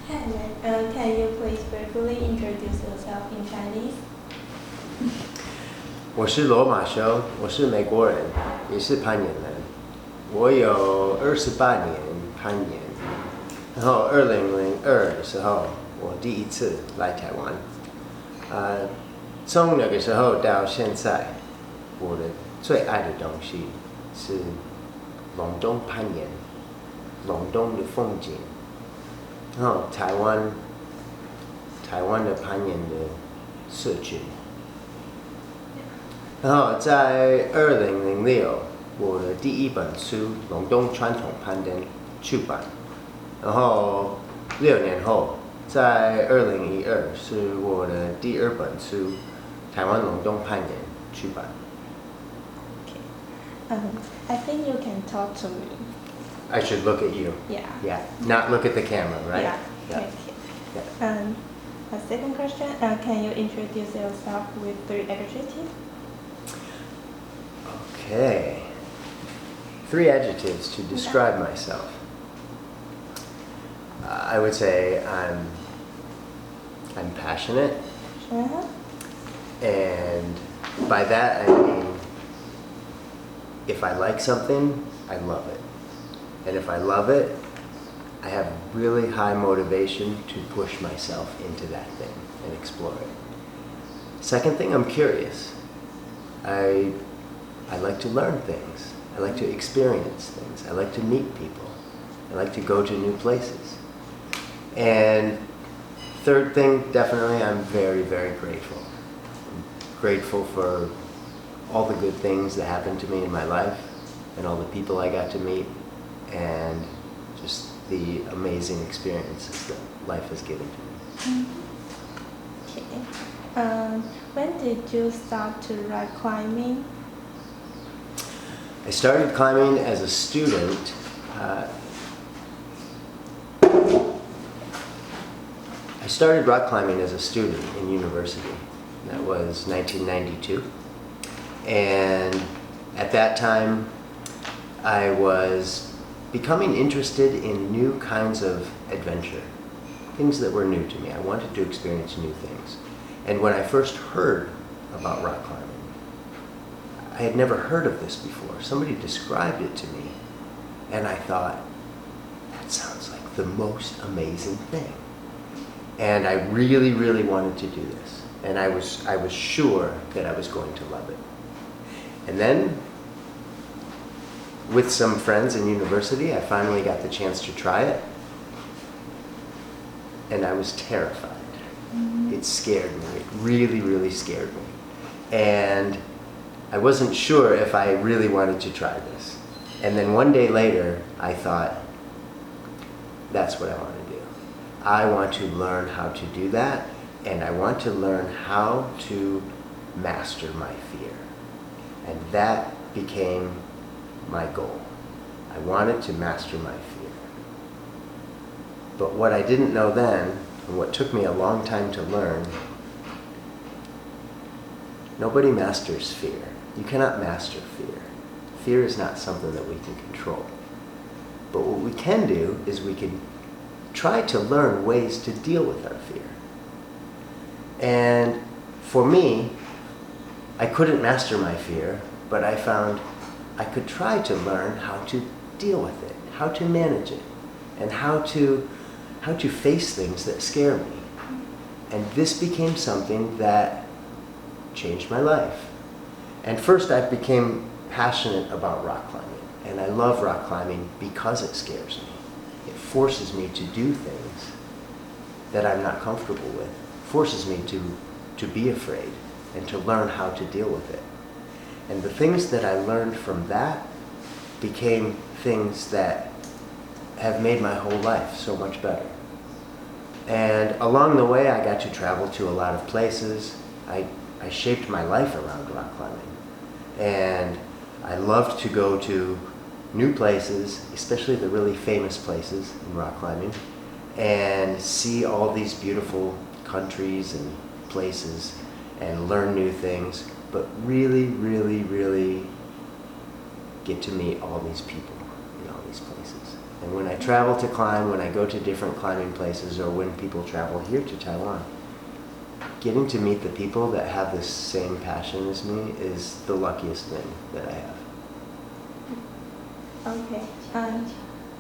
Can you please briefly introduce yourself in Chinese? 我是罗马修，我是美国人，也是攀岩人。我有28年攀岩，然后2002的时候，我第一次来台湾。从那个时候到现在，我的最爱的东西是龙洞攀岩，龙洞的风景，然后台湾的攀岩的社群。然后在2006，我的第一本书《龙洞传统攀登》出版，然后6年后，在2012是我的第二本书《台湾龙洞攀岩》出版。I think you can talk to me. I should look at you. Yeah. Yeah. Not look at the camera, right? Yeah. Yeah. Okay. A second question, can you introduce yourself with 3 adjectives? Okay. 3 adjectives to describe myself. I would say I'm passionate, and by that I mean if I like something, I love it. And if I love it, I have really high motivation to push myself into that thing and explore it. Second thing, I'm curious. I like to learn things. I like to experience things. I like to meet people. I like to go to new places. And third thing, definitely, I'm very, very grateful. I'm grateful for all the good things that happened to me in my life and all the people I got to meet and just the amazing experiences that life has given to me. Okay. When did you start to rock climbing? I started climbing as a student. I started rock climbing as a student in university. That was 1992. And at that time, I was becoming interested in new kinds of adventure, things that were new to me. I wanted to experience new things. And when I first heard about rock climbing, I had never heard of this before. Somebody described it to me, and I thought, that sounds like the most amazing thing. And I really, really wanted to do this. And I was sure that I was going to love it. And then, with some friends in university, I finally got the chance to try it. And I was terrified. It scared me. It really, really scared me. And I wasn't sure if I really wanted to try this. And then one day later, I thought, that's what I want to do. I want to learn how to do that, and I want to learn how to master my fear. And that became my goal. I wanted to master my fear. But what I didn't know then, and what took me a long time to learn, nobody masters fear. You cannot master fear. Fear is not something that we can control. But what we can do is we can try to learn ways to deal with our fear. And for me, I couldn't master my fear, but I found I could try to learn how to deal with it, how to manage it, and how to face things that scare me. And this became something that changed my life. And first I became passionate about rock climbing. And I love rock climbing because it scares me. It forces me to do things that I'm not comfortable with. It forces me to be afraid and to learn how to deal with it. And the things that I learned from that became things that have made my whole life so much better. And along the way, I got to travel to a lot of places. I shaped my life around rock climbing. And I loved to go to new places, especially the really famous places in rock climbing, and see all these beautiful countries and places and learn new things, but really, really, really get to meet all these people in all these places. And when I travel to climb, when I go to different climbing places, or when people travel here to Taiwan, getting to meet the people that have the same passion as me is the luckiest thing that I have. Okay.